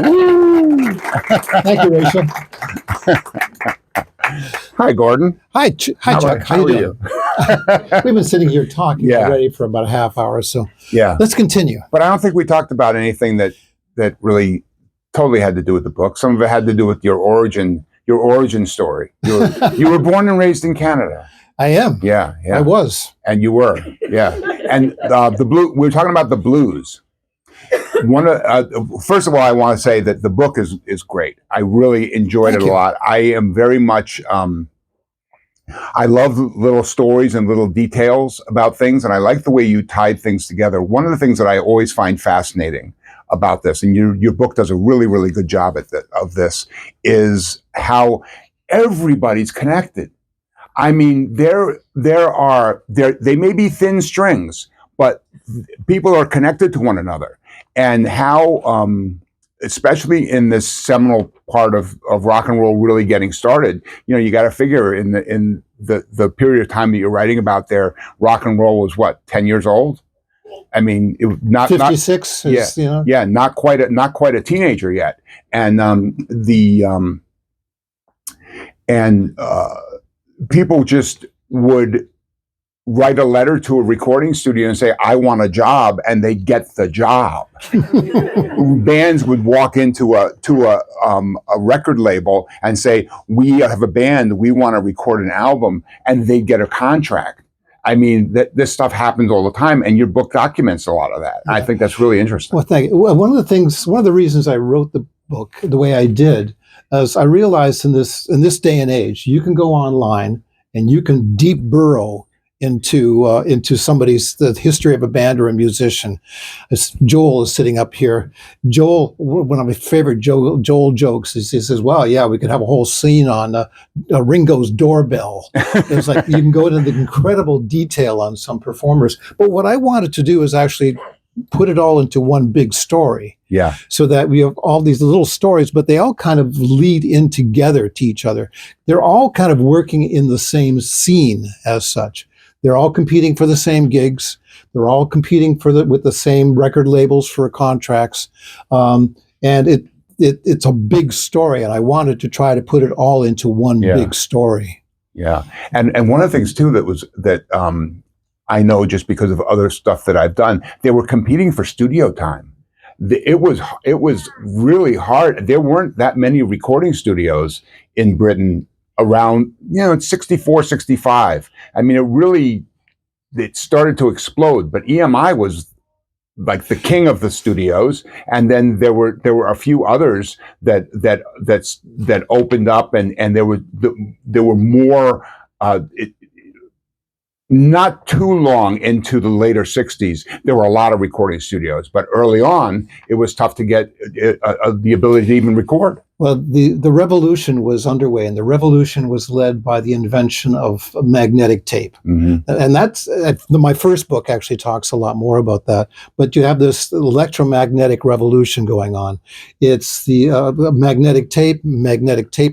Woo! Thank you, Rachel. Hi, Gordon. Hi, Chuck. How you doing? We've been sitting here talking already for about a half hour, so let's continue. But I don't think we talked about anything that really totally had to do with the book. Some of it had to do with your origin story. You were born and raised in Canada. I am. Yeah. I was. And you were. Yeah. And the blue. We were talking about the blues. First of all, I want to say that the book is great. I really enjoyed it a lot. I am very much. I love little stories and little details about things, and I like the way you tied things together. One of the things that I always find fascinating about this, and your book does a really, really good job of this, is how everybody's connected. I mean, they may be thin strings, but people are connected to one another, and how, especially in this seminal part of rock and roll really getting started, you got to figure in the period of time that you're writing about there, rock and roll was what, 10 years old? I mean, it not 56. Not quite a teenager yet, and people just would write a letter to a recording studio and say, I want a job, and they'd get the job. Bands would walk into a record label and say, we have a band, we want to record an album, and they'd get a contract. I mean, this stuff happens all the time, and your book documents a lot of that. Yeah. I think that's really interesting. Well, thank you. One of the reasons I wrote the book the way I did is I realized in this day and age, you can go online and you can deep burrow into the history of a band or a musician. As Joel is sitting up here. Joel, one of my favorite Joel jokes is he says, well, yeah, we could have a whole scene on Ringo's doorbell. It's like you can go into the incredible detail on some performers. But what I wanted to do is actually put it all into one big story. Yeah. So that we have all these little stories, but they all kind of lead in together to each other. They're all kind of working in the same scene as such. They're all competing for the same gigs. They're all competing with the same record labels for contracts. And it's a big story, and I wanted to try to put it all into one big story. Yeah. And one of the things too that I know just because of other stuff that I've done, they were competing for studio time. It was really hard. There weren't that many recording studios in Britain around, 64, 65. I mean, it started to explode, but EMI was like the king of the studios. And then there were a few others that opened up, and there were more, not too long into the later 60s, there were a lot of recording studios, but early on, it was tough to get the ability to even record. Well, the revolution was underway, and the revolution was led by the invention of magnetic tape. Mm-hmm. And that's my first book actually talks a lot more about that. But you have this electromagnetic revolution going on. It's the magnetic tape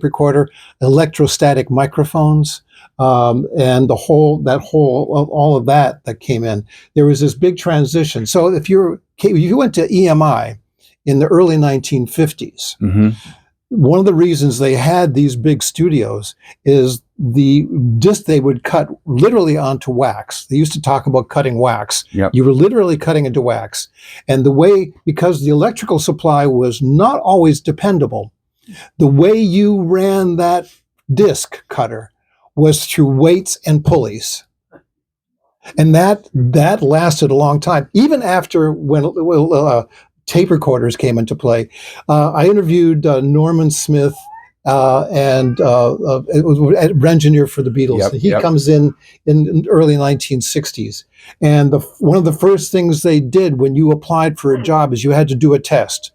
recorder, electrostatic microphones, and all of that came in. There was this big transition. So if you went to EMI in the early 1950s, mm-hmm. one of the reasons they had these big studios is the disc they would cut literally onto wax. They used to talk about cutting wax. Yep. You were literally cutting into wax. And because the electrical supply was not always dependable, the way you ran that disc cutter was through weights and pulleys. And that lasted a long time, even after when tape recorders came into play. I interviewed Norman Smith, and it was an engineer for the Beatles. Yep, he comes in the early 1960s. And one of the first things they did when you applied for a job is you had to do a test.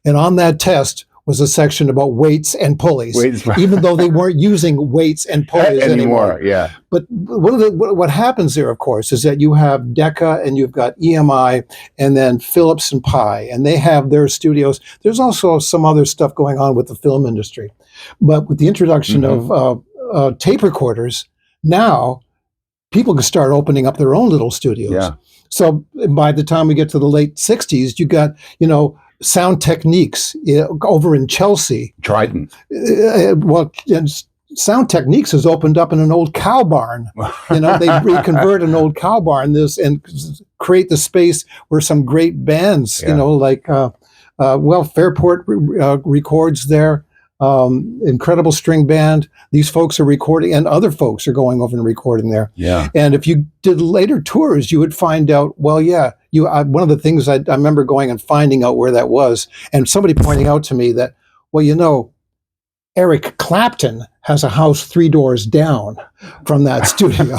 And on that test was a section about weights and pulleys, even though they weren't using weights and pulleys anymore. Yeah. But what happens there, of course, is that you have Decca and you've got EMI and then Philips and Pi, and they have their studios. There's also some other stuff going on with the film industry. But with the introduction mm-hmm. of tape recorders, now people can start opening up their own little studios. Yeah. So by the time we get to the late 60s, you got, Sound Techniques over in Chelsea. Trident. Sound Techniques has opened up in an old cow barn. They reconvert an old cow barn and create the space where some great bands, Fairport records there. Incredible string band. These folks are recording, and other folks are going over and recording there. Yeah. And if you did later tours, you would find out. Well, yeah. One of the things I remember going and finding out where that was, and somebody pointing out to me that, Eric Clapton has a house 3 doors down from that studio.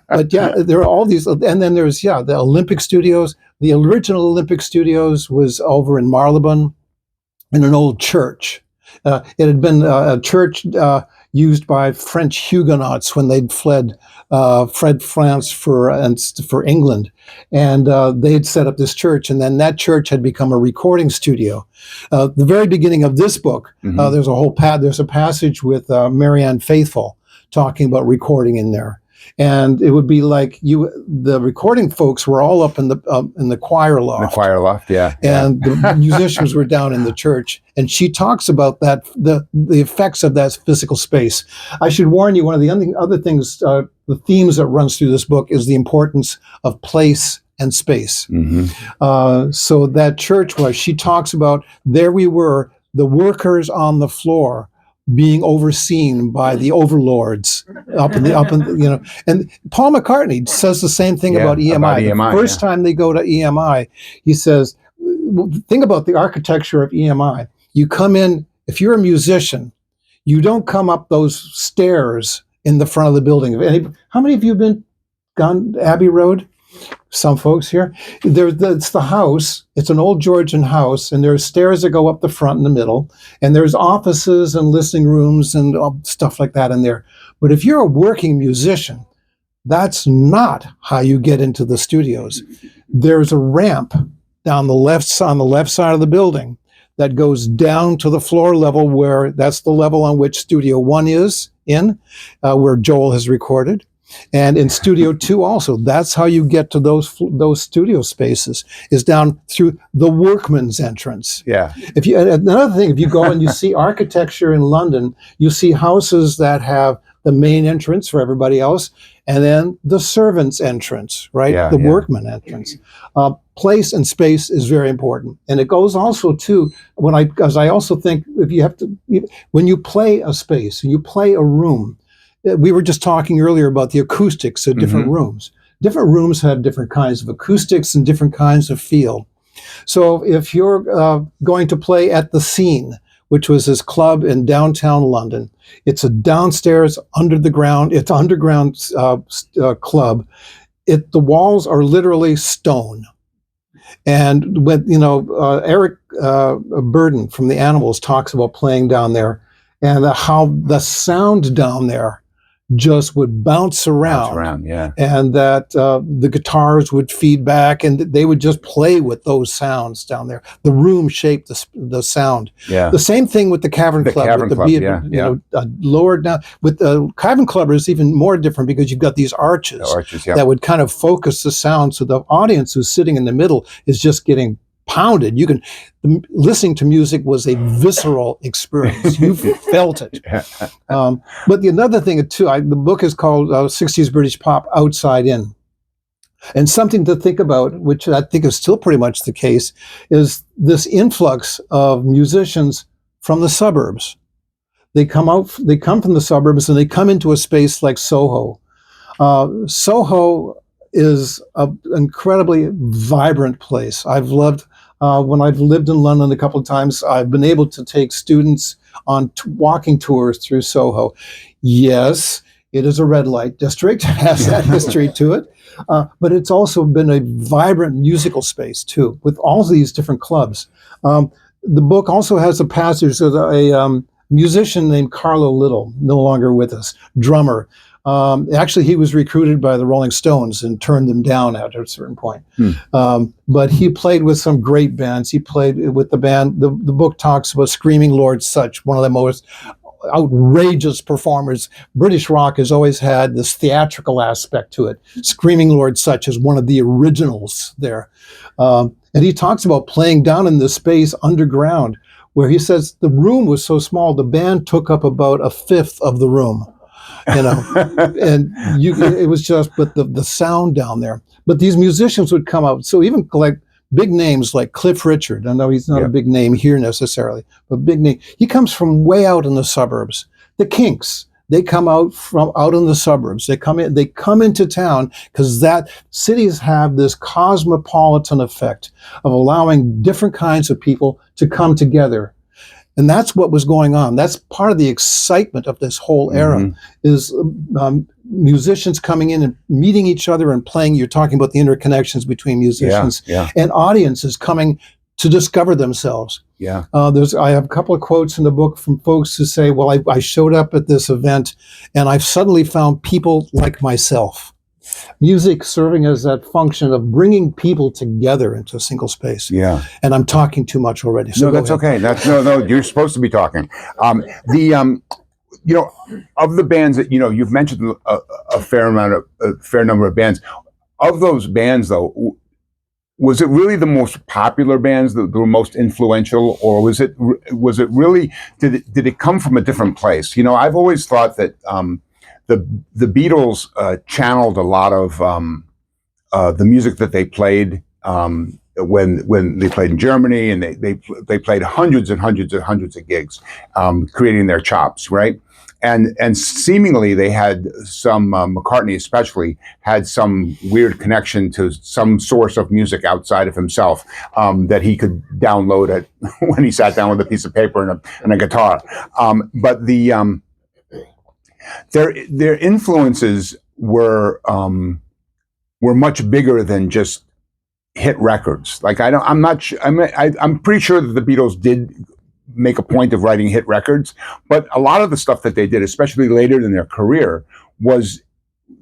But yeah, there are all these, and then there's the Olympic Studios. The original Olympic Studios was over in Marylebone, in an old church. It had been a church used by French Huguenots when they'd fled France for England, and they had set up this church, and then that church had become a recording studio. The very beginning of this book, there's a passage with Marianne Faithfull talking about recording in there. And it would be like the recording folks were all up in the choir loft. The choir loft, yeah. And the musicians were down in the church. And she talks about that, the effects of that physical space. I should warn you, one of the other things, the themes that runs through this book is the importance of place and space. So that church she talks about, there we were, the workers on the floor, being overseen by the overlords and Paul McCartney says the same thing about EMI. The first time they go to EMI, he says, think about the architecture of EMI. You come in, if you're a musician, you don't come up those stairs in the front of the building. How many of you have gone Abbey Road? Some folks here. It's the house. It's an old Georgian house, and there's stairs that go up the front and the middle, and there's offices and listening rooms and stuff like that in there. But if you're a working musician, that's not how you get into the studios. There's a ramp on the left side of the building that goes down to the floor level, where that's the level on which Studio 1 is where Joel has recorded. And in Studio 2 also, that's how you get to those studio spaces, is down through the workman's entrance. Yeah. Another thing, if you go and you see architecture in London, you see houses that have the main entrance for everybody else, and then the servant's entrance, right? Yeah, the workman entrance. Place and space is very important. And it goes also to, because I also think when you play a space, you play a room, we were just talking earlier about the acoustics of different rooms. Different rooms have different kinds of acoustics and different kinds of feel. So if you're going to play at The Scene, which was this club in downtown London, it's a downstairs, underground club. The walls are literally stone. And when Eric Burden from the Animals talks about playing down there, and how the sound down there just would bounce around, and that the guitars would feed back, and they would just play with those sounds down there. The room shaped the sound. Yeah. The same thing with the Cavern Club. Lower down with the Cavern Club is even more different, because you've got these arches that would kind of focus the sound, so the audience who's sitting in the middle is just getting pounded. Listening to music was a visceral experience. You felt it. But another thing too, the book is called '60s British Pop, Outside In. And something to think about, which I think is still pretty much the case, is this influx of musicians from the suburbs. They come from the suburbs, and they come into a space like Soho. Soho is an incredibly vibrant place. I've loved, when I've lived in London a couple of times, I've been able to take students on walking tours through Soho. Yes, it is a red light district, has that history to it, but it's also been a vibrant musical space too, with all these different clubs. The book also has a passage of a musician named Carlo Little, no longer with us, drummer. Actually, he was recruited by the Rolling Stones and turned them down at a certain point. But he played with some great bands. He played with the band. The book talks about Screaming Lord Sutch, one of the most outrageous performers. British rock has always had this theatrical aspect to it. Screaming Lord Sutch is one of the originals there. And he talks about playing down in the space underground, where he says the room was so small, the band took up about a fifth of the room. And it was just, but the sound down there. But these musicians would come out. So even like big names like Cliff Richard, I know he's not a big name here necessarily, but big name. He comes from way out in the suburbs. The Kinks, they come out from out in the suburbs. They come into town because that cities have this cosmopolitan effect of allowing different kinds of people to come together. And that's what was going on. That's part of the excitement of this whole era, is musicians coming in and meeting each other and playing. You're talking about the interconnections between musicians and audiences coming to discover themselves. I have a couple of quotes in the book from folks who say, well, I showed up at this event and I've suddenly found people like myself. Music serving as that function of bringing people together into a single space. And I'm talking too much already. So no, that's okay. No, you're supposed to be talking. Of the bands that, you've mentioned a fair number of bands. Of those bands, though, was it really the most popular bands that were most influential, or was it really, did it come from a different place? I've always thought that the Beatles channeled a lot of the music that they played when they played in Germany, and they played hundreds and hundreds and hundreds of gigs, creating their chops, right? And seemingly they had some, McCartney especially, had some weird connection to some source of music outside of himself that he could download it when he sat down with a piece of paper and a guitar. But their influences were much bigger than just hit records. Like I'm pretty sure that the Beatles did make a point of writing hit records, but a lot of the stuff that they did, especially later in their career, was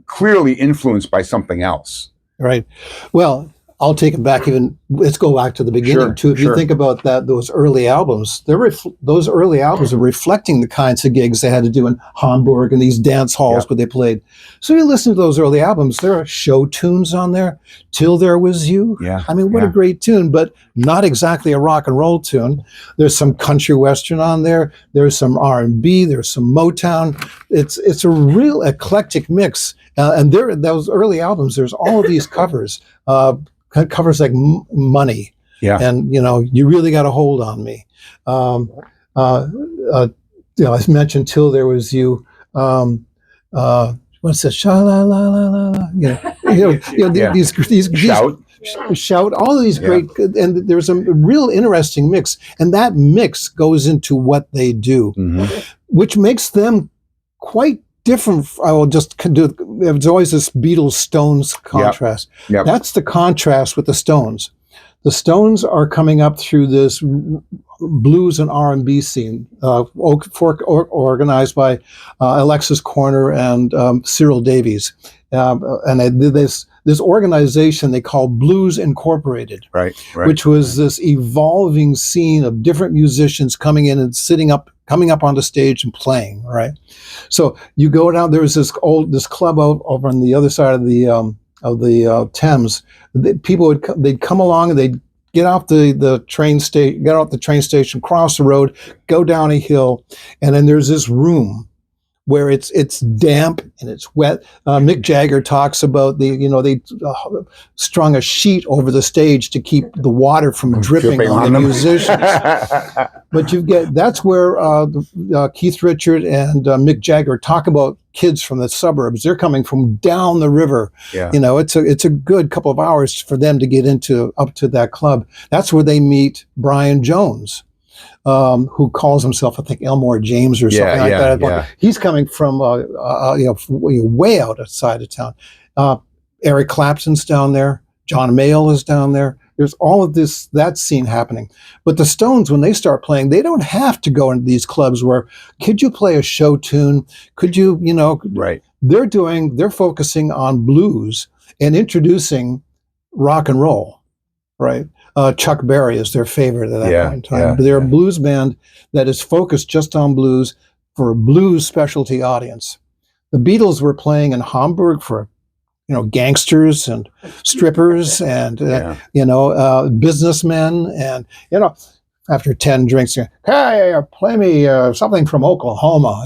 clearly influenced by something else. Right. Well, I'll take it back let's go back to the beginning too. If you think about those early albums, those early albums are reflecting the kinds of gigs they had to do in Hamburg and these dance halls where they played. So you listen to those early albums, there are show tunes on there. Till There Was You. I mean, what a great tune, but not exactly a rock and roll tune. There's some country western on there. There's some R&B. There's some Motown. It's a real eclectic mix. And those early albums, there's all of these covers. Covers like Money, and You Really Got a Hold on Me. I mentioned Till There Was You. What's that? Sha la la la la. These shout. All of these great, and there's a real interesting mix, and that mix goes into what they do, which makes them quite different. I will just do. There's always this Beatles-Stones contrast. That's the contrast with the Stones. The Stones are coming up through this blues and R&B scene, organized by Alexis Corner and Cyril Davies, and they did this organization they call Blues Incorporated, right. Which was this evolving scene of different musicians coming in and coming up on the stage and playing, right? So you go down. There was this club over on the other side of the Thames. They'd come along and they'd get off the train station, cross the road, go down a hill, and then there's this room where it's damp and it's wet. Mick Jagger talks about they strung a sheet over the stage to keep the water from dripping on the musicians. But that's where Keith Richard and Mick Jagger talk about kids from the suburbs. They're coming from down the river. It's a good couple of hours for them to get up to that club. That's where they meet Brian Jones, who calls himself, I think, Elmore James or something like that. Yeah. He's coming from way outside of town. Eric Clapton's down there. John Mayall is down there. There's all of that scene happening. But the Stones, when they start playing, they don't have to go into these clubs where, could you play a show tune? Could you, right. They're focusing on blues and introducing rock and roll, right? Chuck Berry is their favorite at that point in time. But they're a blues band that is focused just on blues, for a blues specialty audience. The Beatles were playing in Hamburg for, gangsters and strippers and, businessmen. And, after 10 drinks, hey, play me something from Oklahoma.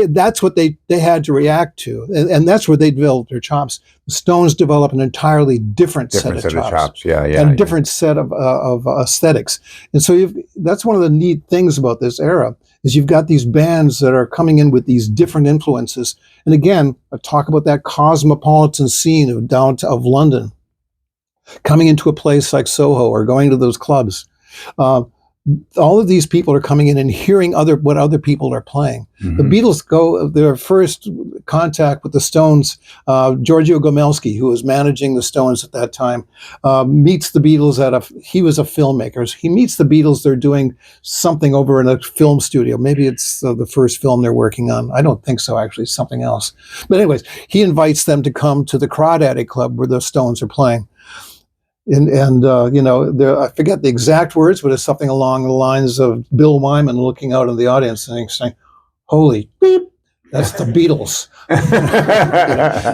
That's what they had to react to. And that's where they developed their chops. The Stones developed an entirely different set of chops. And a different set of aesthetics. And so that's one of the neat things about this era, is you've got these bands that are coming in with these different influences. And again, I talk about that cosmopolitan scene of London, coming into a place like Soho or going to those clubs. All of these people are coming in and hearing what other people are playing. Mm-hmm. The Beatles their first contact with the Stones, Giorgio Gomelski, who was managing the Stones at that time, meets the Beatles he was a filmmaker. He meets the Beatles, they're doing something over in a film studio. Maybe it's the first film they're working on. I don't think so, actually, something else. But anyways, he invites them to come to the Crawdaddy Club where the Stones are playing. And I forget the exact words, but it's something along the lines of Bill Wyman looking out in the audience and saying, "Holy beep, that's the Beatles."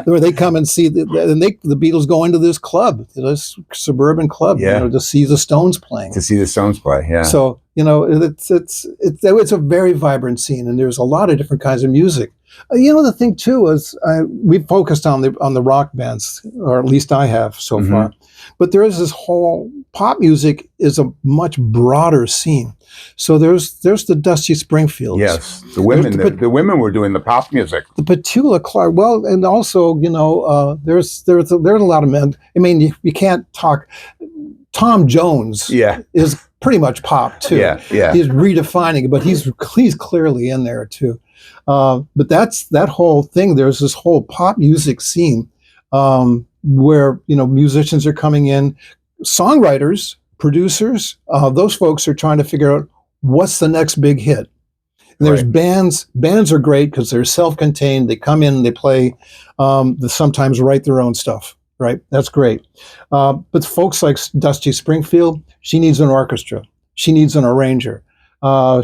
Where they come and see the Beatles go into this club, this suburban club, to see the Stones playing. To see the Stones play, yeah. So it's a very vibrant scene, and there's a lot of different kinds of music. The thing too is we focused on the rock bands, or at least I have so far. But there is this whole pop music is a much broader scene. So there's the Dusty Springfields. Yes, the women were doing the pop music. The Petula Clark. Well, and also there's a lot of men. I mean, you can't talk. Tom Jones is pretty much pop too. Yeah. He's redefining it, but he's clearly in there too. But that's that whole thing. There's this whole pop music scene where musicians are coming in, songwriters, producers. Those folks are trying to figure out what's the next big hit. And there's bands. Bands are great because they're self-contained. They come in, they play. They sometimes write their own stuff. Right, that's great. But folks like Dusty Springfield, she needs an orchestra. She needs an arranger.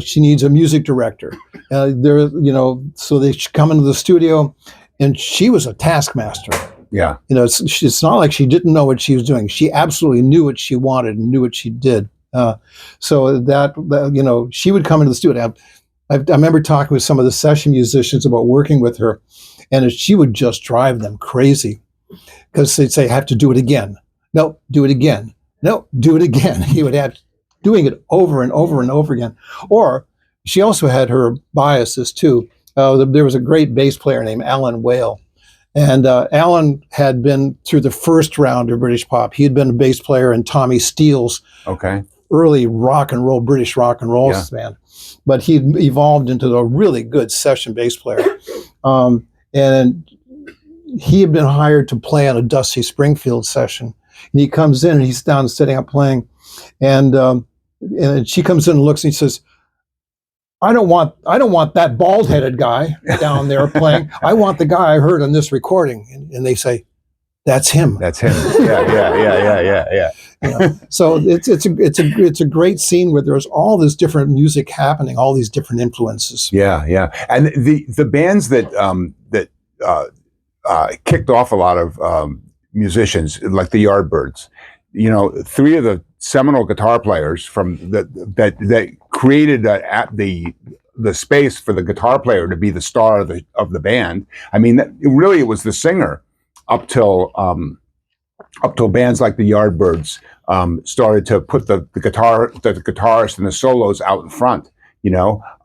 She needs a music director. So they come into the studio, and she was a taskmaster. Yeah. It's not like she didn't know what she was doing. She absolutely knew what she wanted and knew what she did. So that she would come into the studio. I remember talking with some of the session musicians about working with her, and she would just drive them crazy because they'd say, "I have to do it again." No, do it again. No, do it again. He would have doing it over and over and over again. Or she also had her biases too. There was a great bass player named Alan Whale. And Alan had been through the first round of British pop. He had been a bass player in Tommy Steele's early British rock and roll band. But he evolved into a really good session bass player. And he had been hired to play on a Dusty Springfield session. And he comes in and he's down sitting up playing. And she comes in and looks and he says, I don't want that bald-headed guy down there playing. I want the guy I heard on this recording. And they say, that's him. That's him. Yeah. So it's a great scene where there's all this different music happening, all these different influences. Yeah. And the bands that kicked off a lot of musicians, like the Yardbirds, three of the seminal guitar players from that created the space for the guitar player to be the star of the band. I mean, it was the singer up till bands like the Yardbirds started to put the guitarist and the solos out in front.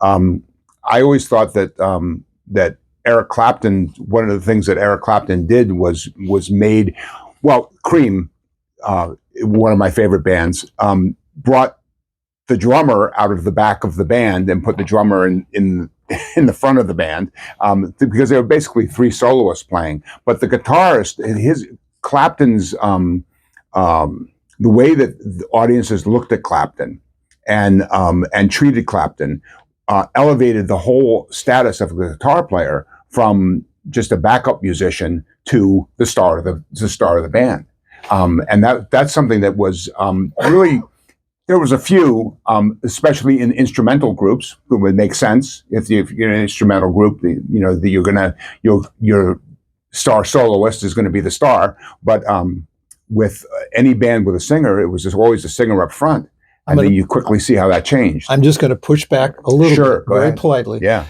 I always thought that Eric Clapton, one of the things that Eric Clapton did was made, Cream, one of my favorite bands, brought the drummer out of the back of the band and put the drummer in the front of the band, because there were basically three soloists playing. But the guitarist, Clapton's, the way that the audiences looked at Clapton and treated Clapton, elevated the whole status of the guitar player from just a backup musician to the star of the band. And that's something that was really There was a few, especially in instrumental groups, it would make sense if you're in an instrumental group. That your star soloist is going to be the star. But with any band with a singer, it was just always a singer up front, and then you quickly see how that changed. I'm just going to push back a little bit, very ahead. politely. Yeah,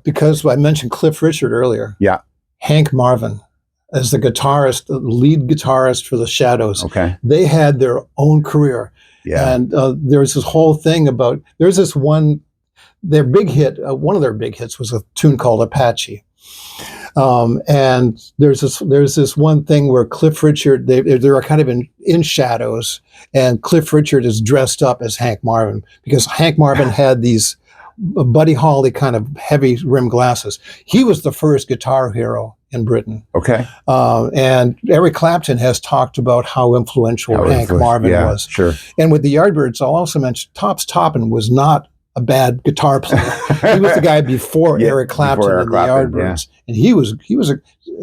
because I mentioned Cliff Richard earlier. Yeah, Hank Marvin as the guitarist, the lead guitarist for the Shadows. Okay, they had their own career. Yeah, and there's this whole thing about there's this one their big hit. One of their big hits was a tune called Apache. And there's this one thing where Cliff Richard they're kind of in shadows, and Cliff Richard is dressed up as Hank Marvin because Hank Marvin had these Buddy Holly kind of heavy rim glasses. He was the first guitar hero in Britain. Okay. And Eric Clapton has talked about how influential Hank Marvin was. Sure. And with the Yardbirds, I'll also mention Tops Toppin was not a bad guitar player. He was the guy before Eric Clapton and the Yardbirds. Yeah. And he was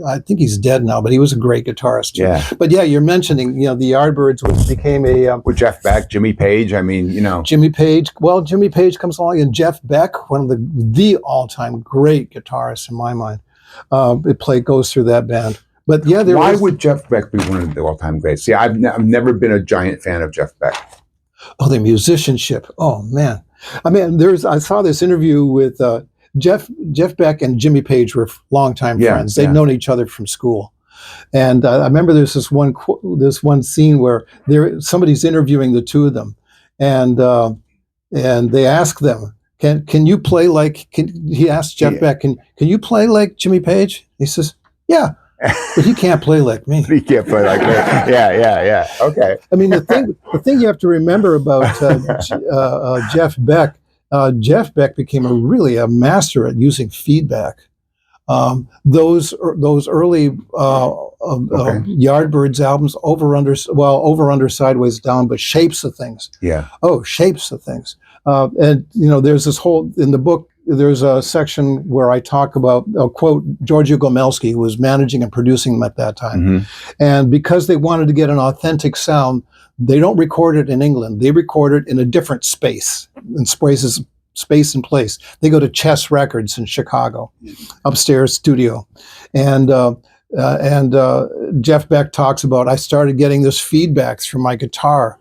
I think he's dead now, but he was a great guitarist too. Yeah. But yeah, you're mentioning, the Yardbirds, which became a with Jeff Beck, Jimmy Page. I mean, Jimmy Page. Well, Jimmy Page comes along, and Jeff Beck, one of the all-time great guitarists in my mind, goes through that band. But yeah, why would Jeff Beck be one of the all-time greats? See, I've never been a giant fan of Jeff Beck. Oh, the musicianship. Oh man. I mean, I saw this interview with Jeff Beck and Jimmy Page were longtime friends. They'd known each other from school, and I remember there's this one scene where somebody's interviewing the two of them, and they ask them, "Can you play like?" He asked Jeff Beck, "Can you play like Jimmy Page?" He says, "Yeah." But he can't play like me. He can't play like me. Yeah. Okay. I mean, the thing you have to remember about Jeff Beck became a master at using feedback. Those early Yardbirds albums, over under sideways down, but Shapes of Things. Yeah. Oh, Shapes of Things. And there's this whole in the book. There's a section where I talk about, I'll quote Giorgio Gomelski, who was managing and producing them at that time. Mm-hmm. And because they wanted to get an authentic sound, they don't record it in England. They record it in a different space, space and place. They go to Chess Records in Chicago, upstairs studio. And Jeff Beck talks about, I started getting this feedback through my guitar.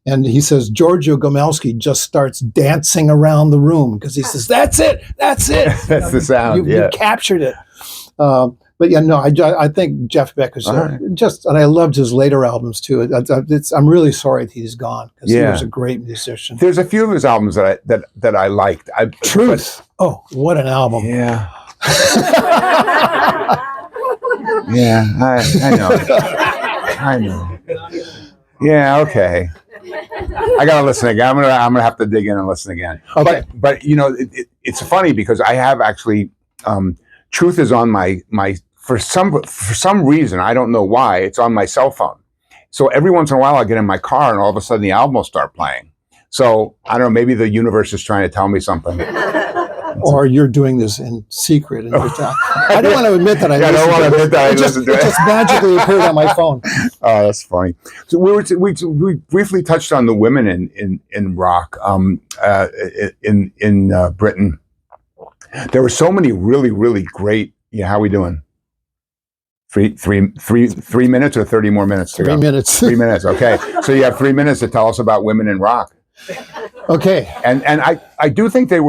And he says, Giorgio Gomelski just starts dancing around the room because he says, that's it. That's the sound. You captured it. But yeah, no, I think Jeff Beck is and I loved his later albums too. I'm really sorry that he's gone because he was a great musician. There's a few of his albums that I liked. Truth. Oh, what an album. Yeah. Yeah, I know. Yeah, okay. I gotta listen again. I'm gonna have to dig in and listen again. Okay. But it's funny because I have actually Truth is on my for some reason, I don't know why, it's on my cell phone. So every once in a while I get in my car and all of a sudden the album will start playing. So I don't know, maybe the universe is trying to tell me something. Or you're doing this in secret. And I don't want to admit that I listened to it. It just magically appeared on my phone. Oh, that's funny. So we briefly touched on the women in rock in Britain. There were so many really, really great. Yeah, how are we doing? 3 minutes or 30 more minutes to 3 go? minutes. 3 minutes. Okay. So you have 3 minutes to tell us about women in rock. Okay. And I do think a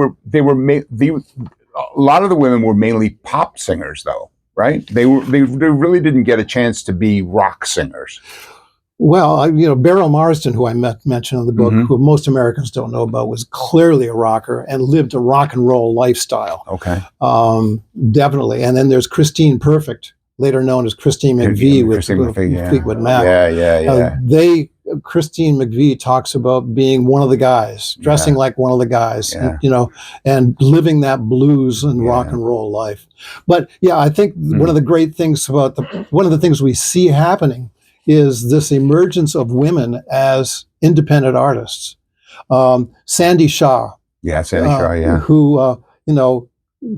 lot of the women were mainly pop singers though, right? They really didn't get a chance to be rock singers. Well, Beryl Marsden, who I mentioned in the book, who most Americans don't know about, was clearly a rocker and lived a rock and roll lifestyle. Okay. Definitely. And then there's Christine Perfect, later known as Christine McVie with Fleetwood Mac. Yeah. Christine McVie talks about being one of the guys, dressing like one of the guys, and living that blues and rock and roll life. But yeah, I think one of the great things about one of the things we see happening is this emergence of women as independent artists. Sandy Shaw. Yeah, Sandy Shaw, yeah. Who,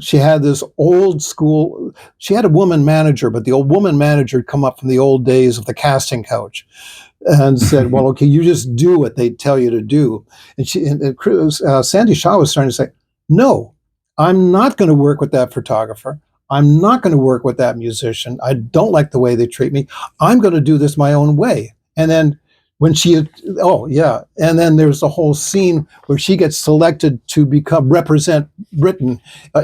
she had this old school, she had a woman manager, but the old woman manager had come up from the old days of the casting couch. and said, well, okay, you just do what they tell you to do. And Sandy Shaw was starting to say, no, I'm not going to work with that photographer. I'm not going to work with that musician. I don't like the way they treat me. I'm going to do this my own way. And then when and then there's a whole scene where she gets selected to represent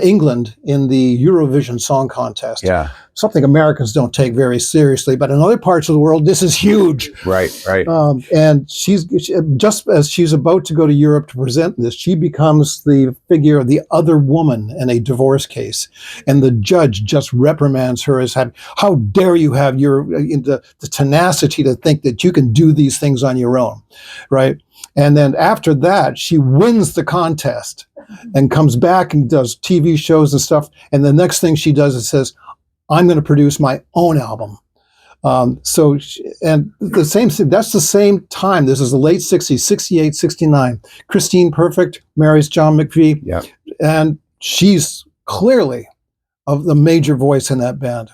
England in the Eurovision Song Contest. Yeah. Something Americans don't take very seriously, but in other parts of the world, this is huge. Right. And just as she's about to go to Europe to present this, she becomes the figure of the other woman in a divorce case. And the judge just reprimands her as how dare you have the tenacity to think that you can do these things on your own, right? And then after that, she wins the contest and comes back and does TV shows and stuff. And the next thing she does is says, I'm going to produce my own album. And the same thing, that's the same time. This is the late 60s, 68, 69. Christine Perfect marries John McVie. Yeah. And she's clearly of the major voice in that band.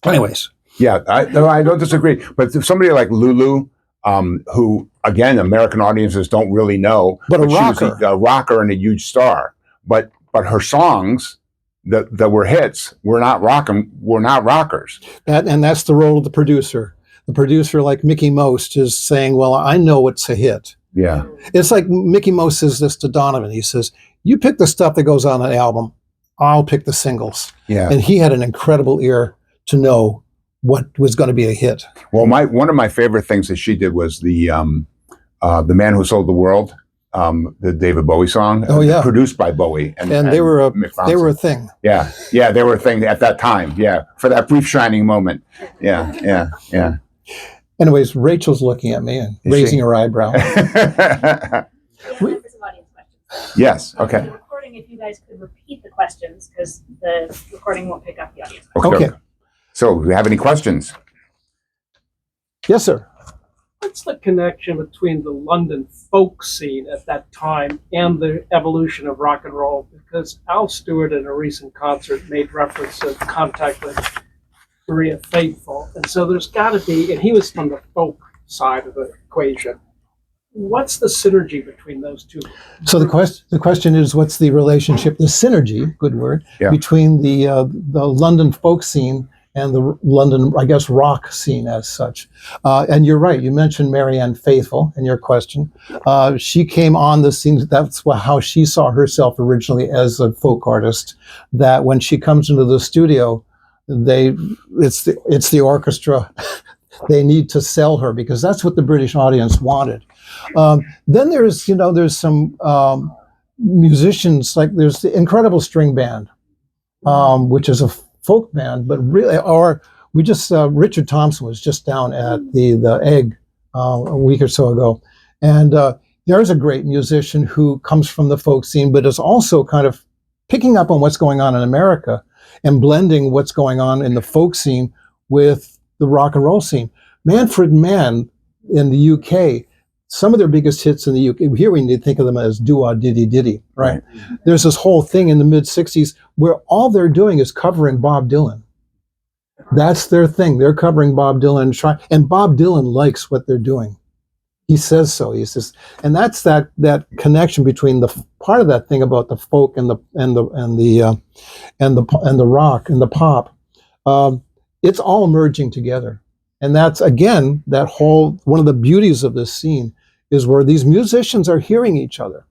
Anyways. Yeah, I don't disagree. But if somebody like Lulu, who, again, American audiences don't really know. But a rocker. She was a rocker and a huge star. But her songs that were hits were not rockers. And that's the role of the producer. The producer, like Mickey Most, is saying, well, I know what's a hit. Yeah. It's like Mickey Most says this to Donovan. He says, you pick the stuff that goes on an album, I'll pick the singles. Yeah. And he had an incredible ear to know what was going to be a hit. Well, one of my favorite things that she did was the Man Who Sold the World, the David Bowie song. Oh yeah, produced by Bowie, and they were a thing. Yeah, they were a thing at that time. Yeah, for that brief shining moment. Yeah. Anyways, Rachel's looking at me and raising her eyebrow. Yes. Okay. The recording, if you guys could repeat the questions, because the recording won't pick up the audience. Okay. So, do you have any questions? Yes, sir. What's the connection between the London folk scene at that time and the evolution of rock and roll? Because Al Stewart in a recent concert made reference to contact with Maria Faithfull. And so there's got to be, and he was from the folk side of the equation. What's the synergy between those two? So the question is, what's the relationship, the synergy, good word, between the London folk scene and the London, I guess, rock scene as such. And you're right, you mentioned Marianne Faithfull in your question. She came on the scene, that's how she saw herself originally as a folk artist, that when she comes into the studio, it's the orchestra. They need to sell her because that's what the British audience wanted. Then there's some musicians, like there's the Incredible String Band, which is a folk band, but really, Richard Thompson was just down at the Egg a week or so ago, and there's a great musician who comes from the folk scene, but is also kind of picking up on what's going on in America and blending what's going on in the folk scene with the rock and roll scene. Manfred Mann in the UK, some of their biggest hits in the UK, here we need to think of them as doo-wah-diddy-diddy, right? There's this whole thing in the mid-60s where all they're doing is covering Bob Dylan. That's their thing. They're covering Bob Dylan, and Bob Dylan likes what they're doing. He says so. He says, and that's that connection between the part of that thing about the folk and the rock and the pop. It's all merging together. And that's, again, one of the beauties of this scene is where these musicians are hearing each other.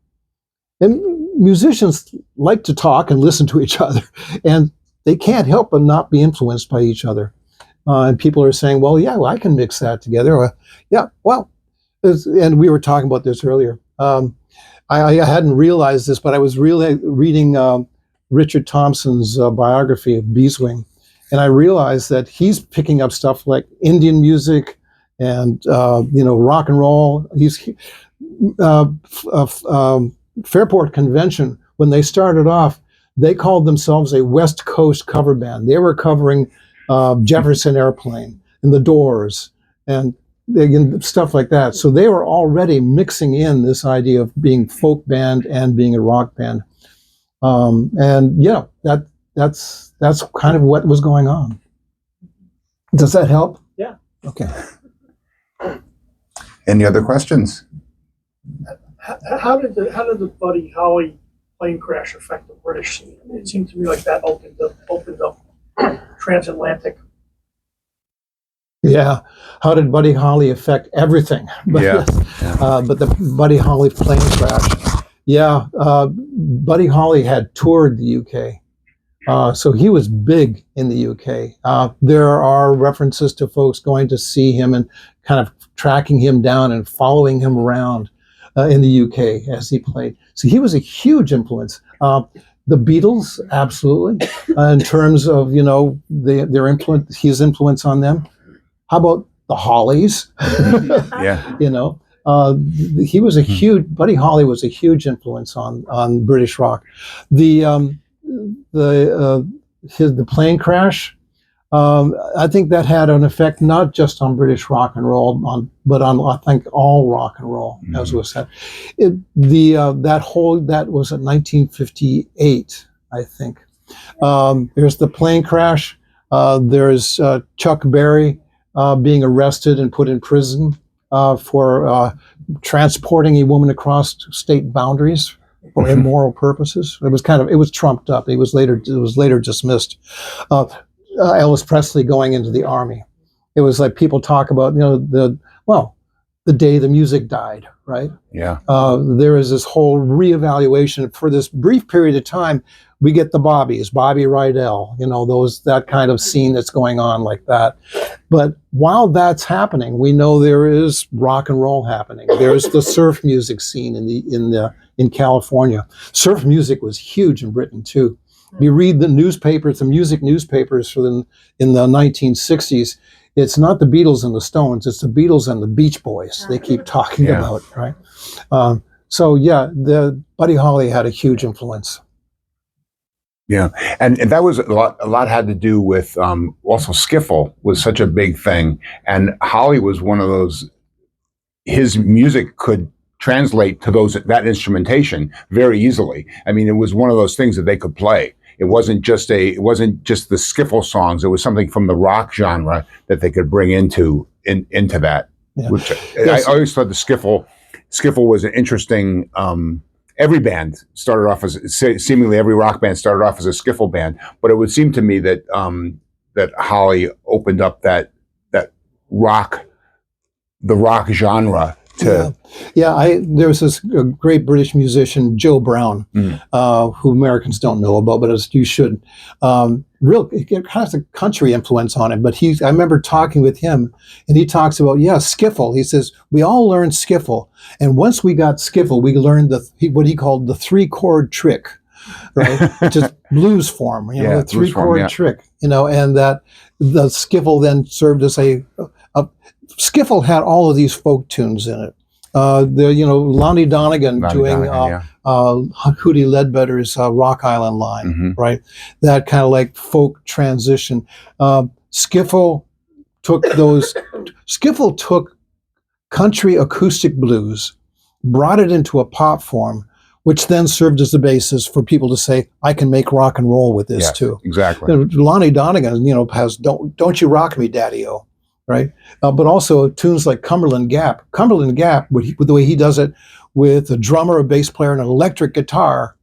And musicians like to talk and listen to each other, and they can't help but not be influenced by each other. And people are saying, well, I can mix that together. And we were talking about this earlier. I hadn't realized this, but I was really reading Richard Thompson's biography of Beeswing. And I realized that he's picking up stuff like Indian music and rock and roll. Fairport Convention, when they started off, they called themselves a West Coast cover band. They were covering Jefferson Airplane and the Doors and stuff like that. So they were already mixing in this idea of being folk band and being a rock band. That's kind of what was going on. Does that help? Yeah. Okay. Any other questions? How did the Buddy Holly plane crash affect the British scene? I mean, it seemed to me like that opened up transatlantic. Yeah. How did Buddy Holly affect everything? But, Yeah. but the Buddy Holly plane crash. Yeah. Buddy Holly had toured the UK. So he was big in the UK. There are references to folks going to see him and kind of tracking him down and following him around in the UK as he played. So he was a huge influence. The Beatles, absolutely, in terms of, you know, their influence, his influence on them. How about the Hollies? Yeah. You know, he was a huge, Buddy Holly was a huge influence on British rock. The plane crash, I think that had an effect not just on British rock and roll, but on, I think, all rock and roll, as was said. That was in 1958, I think. There's the plane crash. There's Chuck Berry being arrested and put in prison for transporting a woman across state boundaries for immoral purposes. It was trumped up. It was later dismissed. Elvis Presley going into the army. It was like people talk about, you know, the day the music died, right? Yeah. There is this whole reevaluation for this brief period of time. We get the Bobby Rydell, you know, that kind of scene that's going on like that. But while that's happening, we know there is rock and roll happening. There's the surf music scene in California. Surf music was huge in Britain too. You read the newspapers, the music newspapers in the 1960s. It's not the Beatles and the Stones. It's the Beatles and the Beach Boys. They keep talking about, right? So yeah, the Buddy Holly had a huge influence. Yeah, and that was a lot had to do with also skiffle was such a big thing, and Holly was one of those. His music could translate to that instrumentation very easily. I mean, it was one of those things that they could play. It wasn't just the skiffle songs. It was something from the rock genre that they could bring into that. Yeah. Which yes. I always thought the skiffle was an interesting. Every band started off seemingly every rock band started off as a skiffle band, but it would seem to me that that Holly opened up the rock genre to. There was this great British musician, Joe Brown, who Americans don't know about, but as you should. It has a country influence on him, but I remember talking with him, and he talks about, skiffle. He says, we all learned skiffle, and once we got skiffle, we learned what he called the 3-chord trick, right? Just blues form, the 3-chord trick, and that the skiffle then served as a skiffle had all of these folk tunes in it. Lonnie Donegan doing Hootie Ledbetter's Rock Island Line, right? That kind of like folk transition. Skiffle took country acoustic blues, brought it into a pop form, which then served as the basis for people to say, I can make rock and roll with this too. Exactly. Lonnie Donegan, has Don't You Rock Me, Daddy-O. Right, but also tunes like Cumberland Gap. Cumberland Gap, with the way he does it, with a drummer, a bass player, and an electric guitar.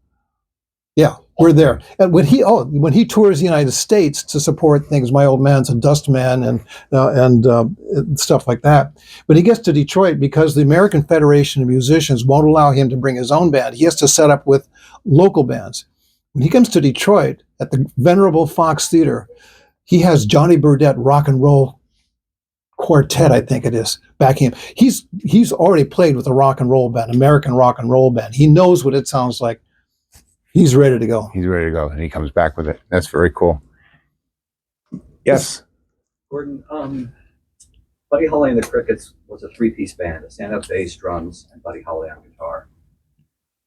Yeah, we're there. And when he tours the United States to support things, My Old Man's a Dust Man and stuff like that. But he gets to Detroit because the American Federation of Musicians won't allow him to bring his own band. He has to set up with local bands. When he comes to Detroit at the venerable Fox Theater, he has Johnny Burdette rock and roll quartet, I think it is, backing him. He's already played with a rock and roll band, American rock and roll band. He knows what it sounds like. He's ready to go. He's ready to go, and he comes back with it. That's very cool. Yes, Gordon. Buddy Holly and the Crickets was a 3-piece band: a stand-up bass, drums, and Buddy Holly on guitar.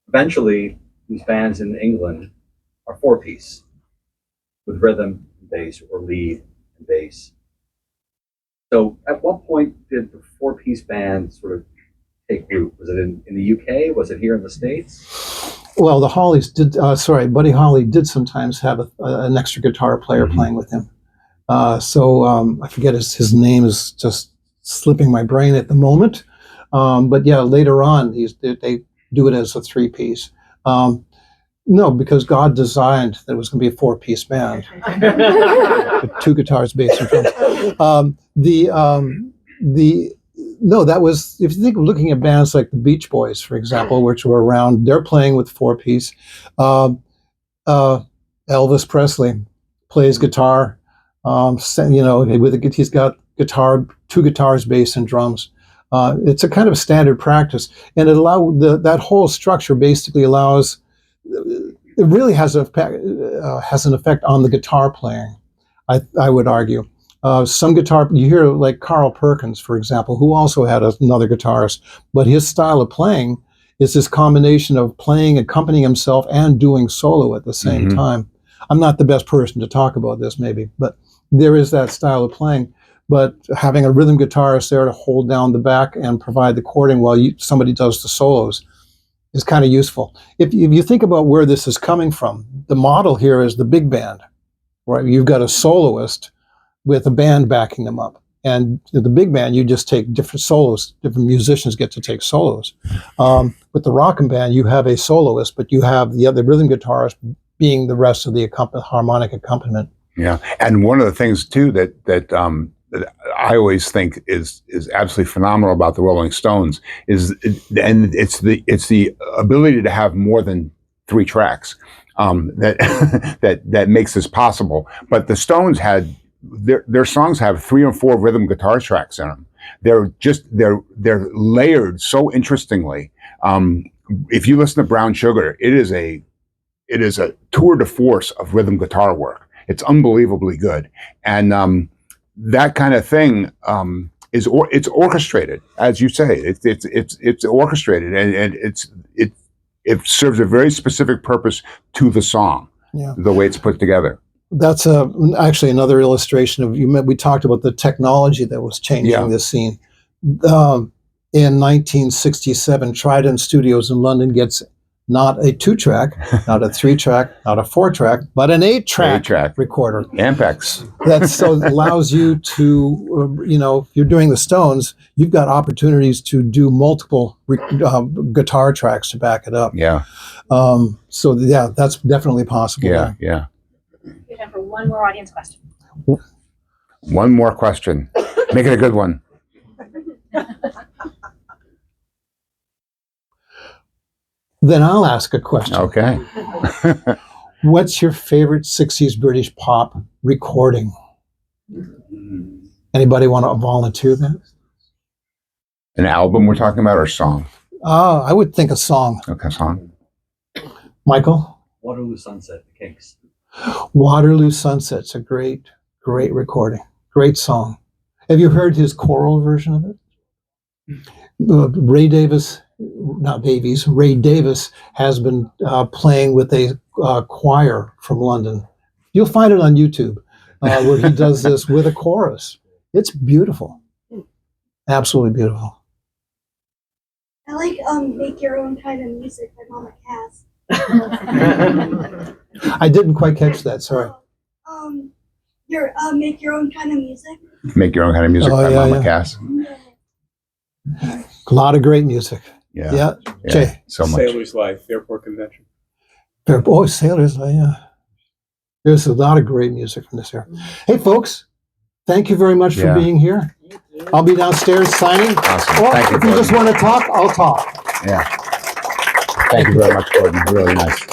Eventually, these bands in England are 4-piece with rhythm and bass, or lead and bass. So at what point did the 4-piece band sort of take root? Was it in the UK? Was it here in the States? Well, the Hollies did, Buddy Holly did sometimes have an extra guitar player playing with him. I forget his name is just slipping my brain at the moment. But yeah, later on, they do it as a 3-piece. No, because God designed that it was going to be a 4-piece band with 2 guitars, bass, and drums. No, that was, if you think of looking at bands like the Beach Boys, for example, which were around, they're playing with 4-piece. Elvis Presley plays guitar. He's got guitar, 2 guitars, bass, and drums. It's a kind of standard practice, and that whole structure basically allows. It really has an effect on the guitar playing. I would argue. Some guitar, you hear like Carl Perkins, for example, who also had another guitarist, but his style of playing is this combination of playing, accompanying himself, and doing solo at the same time. I'm not the best person to talk about this, maybe, but there is that style of playing. But having a rhythm guitarist there to hold down the back and provide the chording while somebody does the solos is kind of useful. If you think about where this is coming from, the model here is the big band, right? You've got a soloist with a band backing them up. And the big band, you just take different solos, different musicians get to take solos. With the rockin' band, you have a soloist, but you have the other rhythm guitarist being the rest of the harmonic accompaniment. Yeah, and one of the things too that I always think is absolutely phenomenal about the Rolling Stones it's the ability to have more than 3 tracks that makes this possible. But the Stones had their songs have 3 or 4 rhythm guitar tracks in them. They're layered so interestingly. If you listen to Brown Sugar, it is a tour de force of rhythm guitar work. It's unbelievably good, and that kind of thing it's orchestrated, as you say. It's orchestrated, and it serves a very specific purpose to the song. Yeah. The way it's put together. That's actually another illustration of we talked about the technology that was changing this scene. In 1967, Trident Studios in London gets not a 2-track, not a 3-track, not a 4-track, but an 8-track recorder. Ampex. That so allows you to, if you're doing the Stones, you've got opportunities to do multiple guitar tracks to back it up. Yeah. That's definitely possible. Yeah, yeah. We have time for one more audience question. One more question. Make it a good one. Then I'll ask a question. Okay. What's your favorite 60s British pop recording? Anybody want to volunteer that? An album we're talking about, or song? I would think a song. Okay, song. Michael? Waterloo Sunset, the Kinks. Waterloo Sunset's a great recording. Great song. Have you heard his choral version of it? Ray Davis has been playing with a choir from London. You'll find it on YouTube where he does this with a chorus. It's beautiful. Absolutely beautiful. I like Make Your Own Kind of Music by Mama Cass. I didn't quite catch that, sorry. Make Your Own Kind of Music. Make Your Own Kind of Music by Mama Cass. A lot of great music. Yeah. Jay. So much. Sailor's Life, Airport Convention. Sailor's Life, yeah. There's a lot of great music from this era. Hey, folks, thank you very much for being here. I'll be downstairs signing. Awesome. Or Thank you, if you just want to talk, I'll talk. Yeah. Thank you very much, Gordon. Really nice.